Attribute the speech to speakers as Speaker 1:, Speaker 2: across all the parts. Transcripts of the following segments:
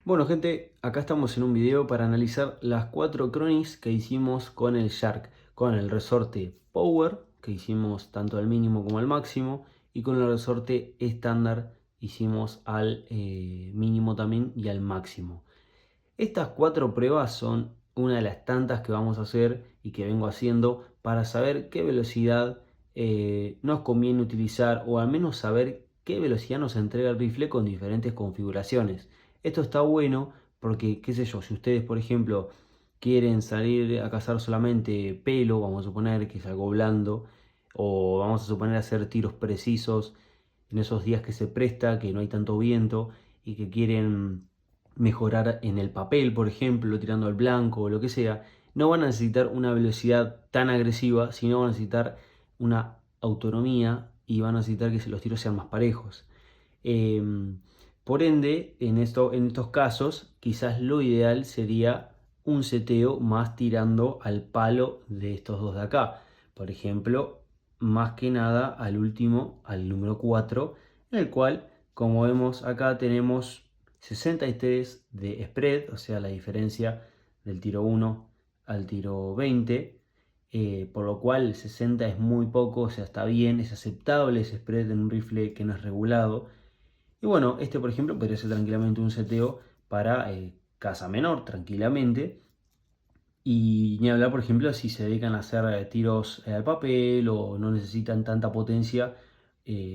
Speaker 1: Bueno gente, acá estamos en un video para analizar las 4 cronis que hicimos con el Shark, con el resorte Power, que hicimos tanto al mínimo como al máximo, y con el resorte estándar hicimos al mínimo también y al máximo. Estas 4 pruebas son una de las tantas que vamos a hacer y que vengo haciendo para saber qué velocidad nos conviene utilizar, o al menos saber qué velocidad nos entrega el rifle con diferentes configuraciones. Esto está bueno porque, qué sé yo, si ustedes por ejemplo quieren salir a cazar solamente pelo, vamos a suponer que es algo blando, o vamos a suponer hacer tiros precisos en esos días que se presta, que no hay tanto viento y que quieren mejorar en el papel, por ejemplo, tirando al blanco o lo que sea, no van a necesitar una velocidad tan agresiva, sino van a necesitar una autonomía y van a necesitar que los tiros sean más parejos. Eh, por ende, en estos casos, quizás lo ideal sería un seteo más tirando al palo de estos dos de acá. Por ejemplo, más que nada al último, al número 4, en el cual, como vemos acá, tenemos 63 de spread, o sea, la diferencia del tiro 1 al tiro 20. Por lo cual 60 es muy poco, o sea, está bien, es aceptable ese spread en un rifle que no es regulado. Y bueno, este por ejemplo podría ser tranquilamente un seteo para caza menor, tranquilamente. Y ni hablar, por ejemplo, si se dedican a hacer tiros al papel o no necesitan tanta potencia,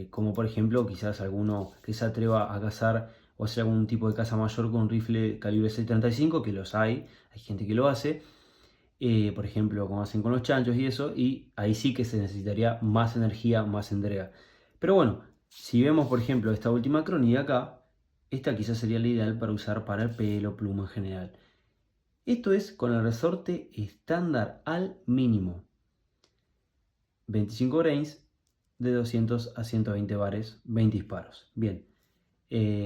Speaker 1: como por ejemplo quizás alguno que se atreva a cazar o hacer algún tipo de caza mayor con un rifle calibre 6.35, que los hay gente que lo hace, por ejemplo, como hacen con los chanchos y eso, y ahí sí que se necesitaría más energía, más entrega. Pero bueno, si vemos por ejemplo esta última crónica acá, esta quizás sería la ideal para usar para el pelo, pluma en general. Esto es con el resorte estándar al mínimo. 25 grains de 200 a 120 bares, 20 disparos. Bien,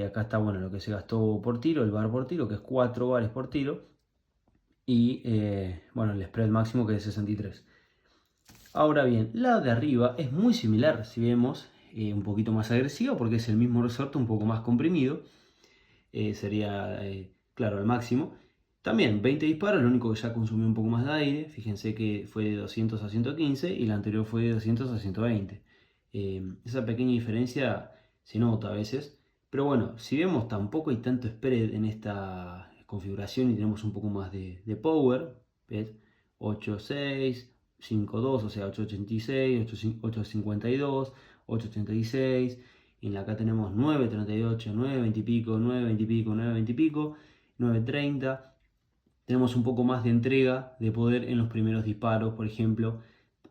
Speaker 1: acá está bueno lo que se gastó por tiro, el bar por tiro, que es 4 bares por tiro. Y bueno, el spread máximo que es 63. Ahora bien, la de arriba es muy similar, si vemos, un poquito más agresiva porque es el mismo resorte un poco más comprimido. Sería, claro, al máximo. También 20 disparos, lo único que ya consumió un poco más de aire. Fíjense que fue de 200 a 115 y la anterior fue de 200 a 120. Esa pequeña diferencia se nota a veces. Pero bueno, si vemos tampoco hay tanto spread en esta configuración y tenemos un poco más de power. ¿Ves? 8.6, 5.2, o sea 8.86, 8.52, 8.86. Y acá tenemos 9.38, 9.20 y pico, 9.20 y pico, 9.20 y pico, 9.30. Tenemos un poco más de entrega de poder en los primeros disparos, por ejemplo,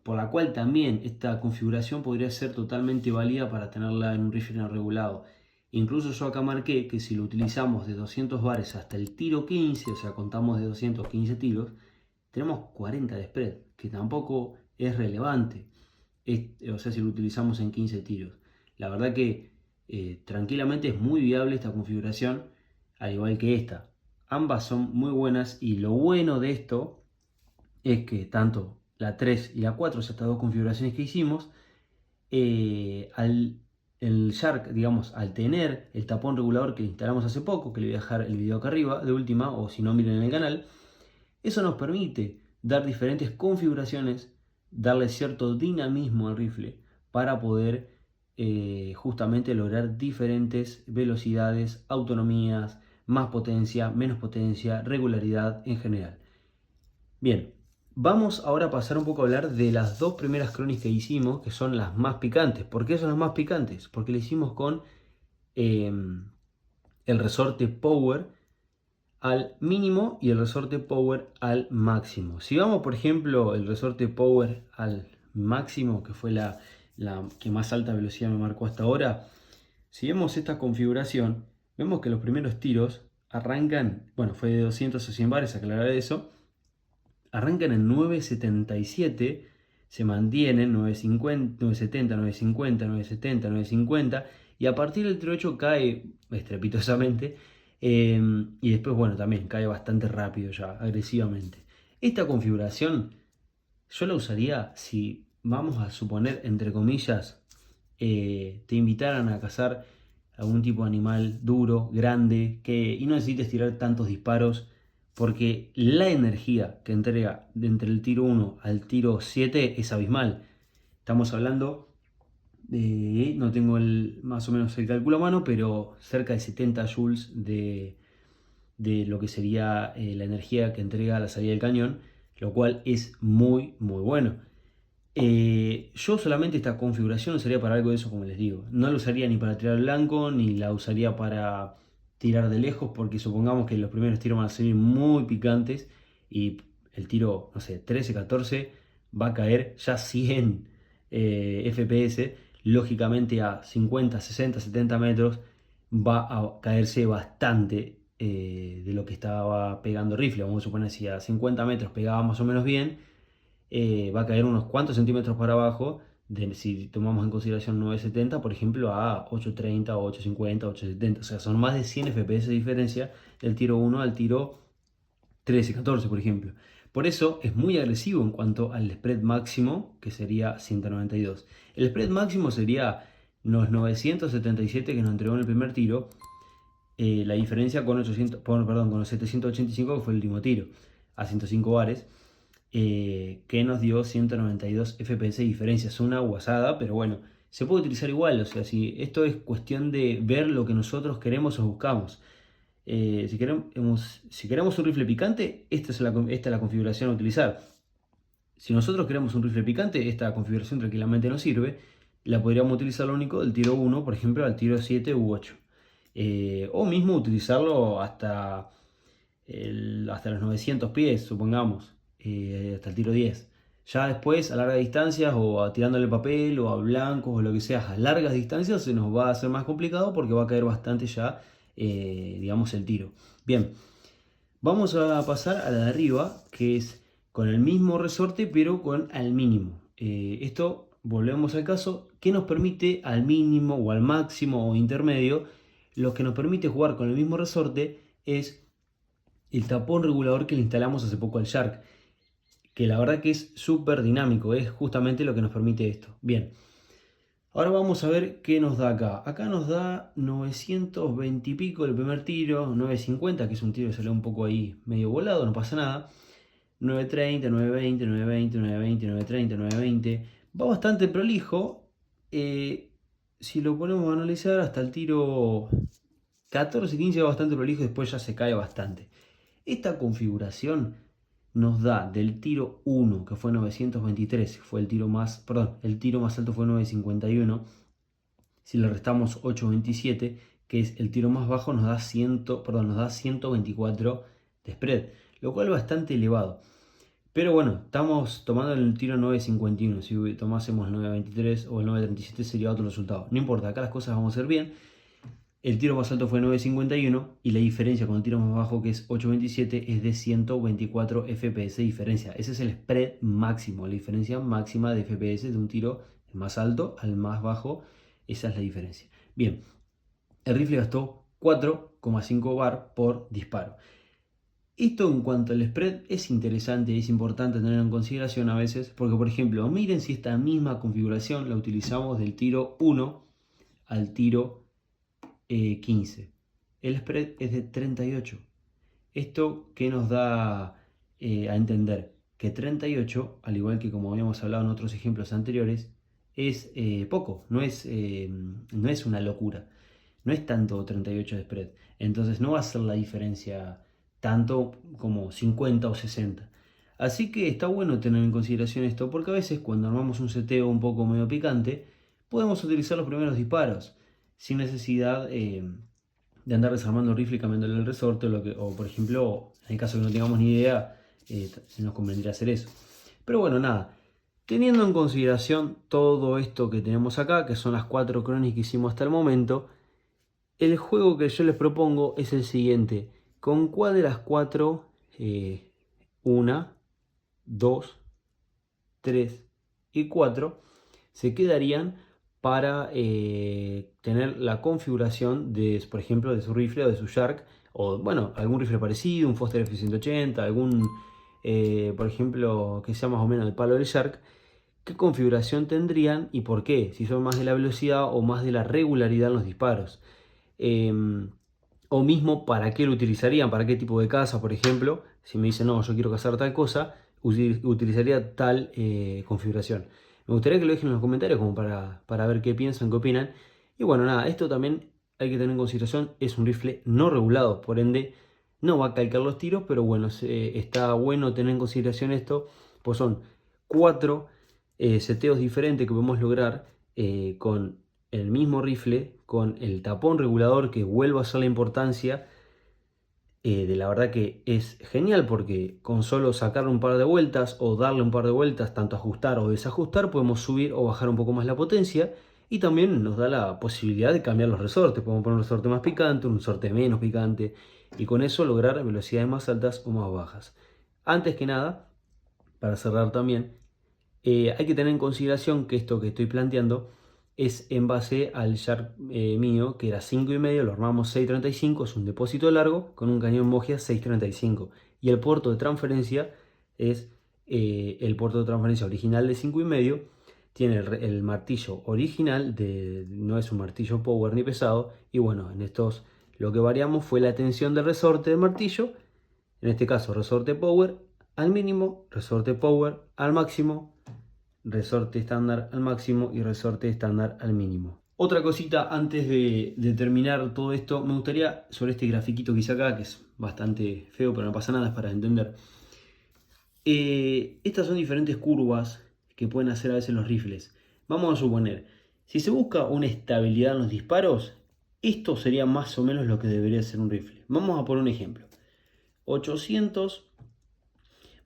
Speaker 1: por la cual también esta configuración podría ser totalmente válida para tenerla en un rifle no regulado. Incluso yo acá marqué que si lo utilizamos de 200 bares hasta el tiro 15, o sea, contamos de 215 tiros, tenemos 40 de spread, que tampoco es relevante. O sea, si lo utilizamos en 15 tiros. La verdad que tranquilamente es muy viable esta configuración, al igual que esta. Ambas son muy buenas y lo bueno de esto es que tanto la 3 y la 4, o sea, estas dos configuraciones que hicimos, el Shark, digamos, al tener el tapón regulador que instalamos hace poco, que le voy a dejar el video acá arriba de última, o si no miren en el canal, eso nos permite dar diferentes configuraciones, darle cierto dinamismo al rifle para poder justamente lograr diferentes velocidades, autonomías, más potencia, menos potencia, regularidad en general. Bien, vamos ahora a pasar un poco a hablar de las dos primeras crónicas que hicimos, que son las más picantes. ¿Por qué son las más picantes? Porque le hicimos con eh, el resorte Power al mínimo y el resorte Power al máximo. Si vamos, por ejemplo, el resorte Power al máximo, que fue la que más alta velocidad me marcó hasta ahora, si vemos esta configuración, vemos que los primeros tiros arrancan, bueno, fue de 200 a 100 bares, aclarar eso, arrancan en 9.77, se mantienen 9.50, 9.70, 9.50, 9.70, 9.50 y a partir del tiro 8 cae estrepitosamente, y después, bueno, también cae bastante rápido ya, agresivamente. Esta configuración yo la usaría si vamos a suponer, entre comillas, te invitaran a cazar algún tipo de animal duro, grande, y no necesites tirar tantos disparos, porque la energía que entrega de entre el tiro 1 al tiro 7 es abismal. Estamos hablando de, no tengo más o menos el cálculo a mano, pero cerca de 70 joules de lo que sería la energía que entrega a la salida del cañón, lo cual es muy bueno. Yo solamente esta configuración usaría para algo de eso, como les digo. No la usaría ni para tirar blanco, ni la usaría para tirar de lejos, porque supongamos que los primeros tiros van a salir muy picantes y el tiro, no sé, 13, 14 va a caer ya 100 FPS. Lógicamente a 50, 60, 70 metros va a caerse bastante de lo que estaba pegando el rifle. Vamos a suponer si a 50 metros pegaba más o menos bien, va a caer unos cuantos centímetros para abajo, si tomamos en consideración 970, por ejemplo, a 830 o 850, 870. O sea, son más de 100 FPS de diferencia del tiro 1 al tiro 13, 14, por ejemplo. Por eso es muy agresivo en cuanto al spread máximo, que sería 192. El spread máximo sería los 977 que nos entregó en el primer tiro, la diferencia con, perdón, con los 785 que fue el último tiro, a 105 bares, que nos dio 192 FPS de diferencia. Es una guasada, pero bueno, se puede utilizar igual. O sea, si esto es cuestión de ver lo que nosotros queremos o buscamos. Si queremos un rifle picante, esta es la configuración a utilizar. Si nosotros queremos un rifle picante, esta configuración tranquilamente nos sirve. La podríamos utilizar lo único del tiro 1, por ejemplo, al tiro 7 u 8. O mismo utilizarlo hasta los 900 pies, supongamos, hasta el tiro 10. Ya después, a largas distancias, o tirándole papel, o a blancos, o lo que sea, a largas distancias se nos va a hacer más complicado porque va a caer bastante ya, digamos, el tiro. Bien, vamos a pasar a la de arriba, que es con el mismo resorte, pero con al mínimo. Esto, volvemos al caso, que nos permite al mínimo, o al máximo, o intermedio. Lo que nos permite jugar con el mismo resorte es el tapón regulador que le instalamos hace poco al Shark, que la verdad que es súper dinámico, es justamente lo que nos permite esto. Bien, ahora vamos a ver qué nos da acá. Acá nos da 920 y pico el primer tiro, 950, que es un tiro que salió un poco ahí medio volado, no pasa nada. 930, 920, 920, 920, 930, 920. Va bastante prolijo. Si lo ponemos a analizar, hasta el tiro 14, 15 va bastante prolijo, después ya se cae bastante. Esta configuración nos da del tiro 1, que fue 923, fue el tiro más, perdón, el tiro más alto fue 951. Si le restamos 827, que es el tiro más bajo, nos da 124 de spread, lo cual es bastante elevado. Pero bueno, estamos tomando el tiro 951. Si tomásemos el 923 o el 937 sería otro resultado. No importa, acá las cosas vamos a hacer bien. El tiro más alto fue 951 y la diferencia con el tiro más bajo, que es 827, es de 124 FPS de diferencia. Ese es el spread máximo, la diferencia máxima de FPS de un tiro más alto al más bajo. Esa es la diferencia. Bien, el rifle gastó 4,5 bar por disparo. Esto en cuanto al spread es interesante, es importante tenerlo en consideración a veces, porque por ejemplo, miren si esta misma configuración la utilizamos del tiro 1 al tiro 15. El spread es de 38. Esto que nos da a entender que 38, al igual que como habíamos hablado en otros ejemplos anteriores, es poco, no es una locura. No es tanto 38 de spread. Entonces no va a ser la diferencia tanto como 50 o 60. Así que está bueno tener en consideración esto, porque a veces cuando armamos un seteo un poco medio picante, podemos utilizar los primeros disparos sin necesidad de andar desarmando el rifle y cambiándole el resorte, o por ejemplo, en el caso que no tengamos ni idea, se nos convendría hacer eso. Pero bueno, nada, teniendo en consideración todo esto que tenemos acá, que son las 4 cronis que hicimos hasta el momento, el juego que yo les propongo es el siguiente. ¿Con cuál de las 4? 1, 2, 3 y 4 se quedarían para tener la configuración de, por ejemplo, de su rifle o de su Shark, o bueno, algún rifle parecido, un Foster F-180, algún, por ejemplo, que sea más o menos el palo del Shark? ¿Qué configuración tendrían y por qué? Si son más de la velocidad o más de la regularidad en los disparos. O mismo para qué lo utilizarían, para qué tipo de caza, por ejemplo. Si me dicen, no, yo quiero cazar tal cosa, utilizaría tal configuración. Me gustaría que lo dejen en los comentarios como para ver qué piensan, qué opinan. Y bueno, nada, esto también hay que tener en consideración, es un rifle no regulado, por ende no va a calcar los tiros, pero bueno, está bueno tener en consideración esto, pues son 4 seteos diferentes que podemos lograr con el mismo rifle, con el tapón regulador, que vuelvo a hacer la importancia de la verdad que es genial, porque con solo sacarle un par de vueltas o darle un par de vueltas, tanto ajustar o desajustar, podemos subir o bajar un poco más la potencia, y también nos da la posibilidad de cambiar los resortes. Podemos poner un resorte más picante, un resorte menos picante, y con eso lograr velocidades más altas o más bajas. Antes que nada, para cerrar también, hay que tener en consideración que esto que estoy planteando es en base al Shark mío, que era 5,5, lo armamos 6,35, es un depósito largo con un cañón Mogia 6,35. Y el puerto de transferencia es el puerto de transferencia original de 5,5. Tiene el martillo original, no es un martillo power ni pesado. Y bueno, en estos lo que variamos fue la tensión del resorte del martillo. En este caso, resorte power al mínimo, resorte power al máximo, resorte estándar al máximo y resorte estándar al mínimo. Otra cosita antes de terminar todo esto, me gustaría, sobre este grafiquito que hice acá, que es bastante feo, pero no pasa nada, es para entender. Estas son diferentes curvas que pueden hacer a veces los rifles. Vamos a suponer, si se busca una estabilidad en los disparos, esto sería más o menos lo que debería ser un rifle. Vamos a poner un ejemplo. 800,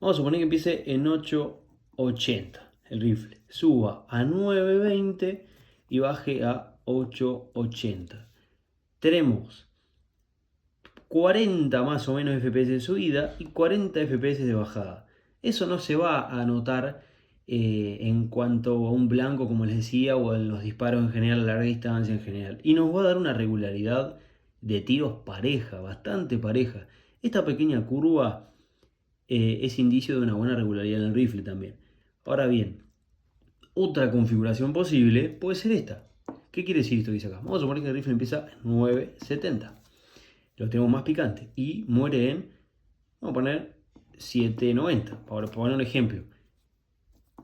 Speaker 1: vamos a suponer que empiece en 880 el rifle, suba a 920 y baje a 880. Tenemos 40 más o menos FPS de subida y 40 FPS de bajada. Eso no se va a notar en cuanto a un blanco, como les decía, o en los disparos en general, a larga distancia en general. Y nos va a dar una regularidad de tiros pareja, bastante pareja. Esta pequeña curva es indicio de una buena regularidad en el rifle también. Ahora bien, otra configuración posible puede ser esta. ¿Qué quiere decir esto que dice acá? Vamos a suponer que el rifle empieza en 970. Lo tenemos más picante y muere en, vamos a poner 790, para poner un ejemplo.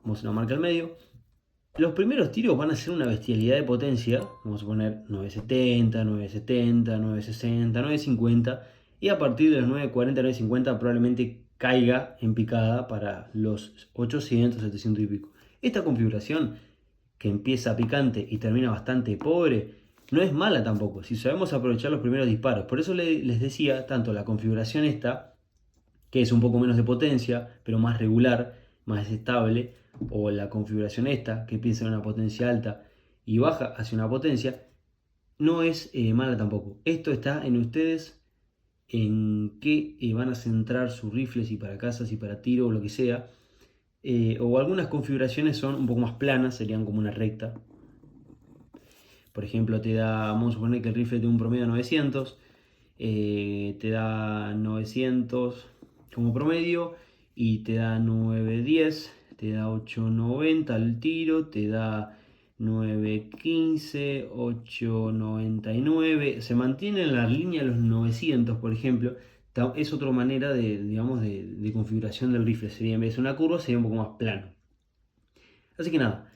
Speaker 1: Vamos a una marca al medio. Los primeros tiros van a ser una bestialidad de potencia. Vamos a poner 970, 970, 960, 950. Y a partir de los 940, 950 probablemente caiga en picada para los 800, 700 y pico. Esta configuración, que empieza picante y termina bastante pobre, no es mala tampoco, si sabemos aprovechar los primeros disparos. Por eso les decía, tanto la configuración esta, que es un poco menos de potencia, pero más regular, más estable, o la configuración esta, que empieza en una potencia alta y baja hacia una potencia, no es mala tampoco. Esto está en ustedes, en qué van a centrar sus rifles, y para cazas y para tiro o lo que sea. O algunas configuraciones son un poco más planas, serían como una recta. Por ejemplo, te da, vamos a suponer que el rifle tiene un promedio de 900, te da 900 como promedio y te da 910, te da 890 al tiro, te da 915, 899, se mantiene en la línea de los 900, por ejemplo. Es otra manera digamos, de configuración del rifle. Sería, en vez de una curva, sería un poco más plano. Así que nada,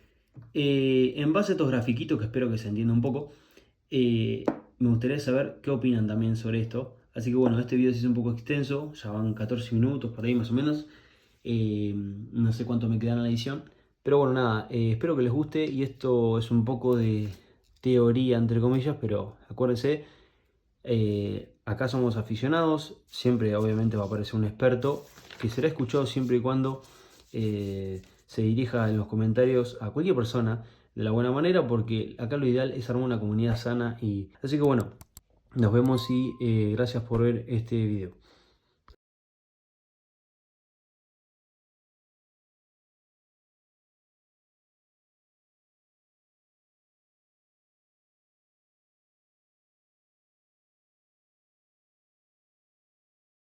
Speaker 1: en base a estos grafiquitos, que espero que se entienda un poco, me gustaría saber qué opinan también sobre esto. Así que bueno, este video se hizo un poco extenso, ya van 14 minutos por ahí más o menos. No sé cuánto me queda en la edición. Pero bueno, nada, espero que les guste, y esto es un poco de teoría entre comillas, pero acuérdense, acá somos aficionados, siempre obviamente va a aparecer un experto que será escuchado siempre y cuando se dirija en los comentarios a cualquier persona de la buena manera, porque acá lo ideal es armar una comunidad sana. Así que bueno, nos vemos y gracias por ver este video.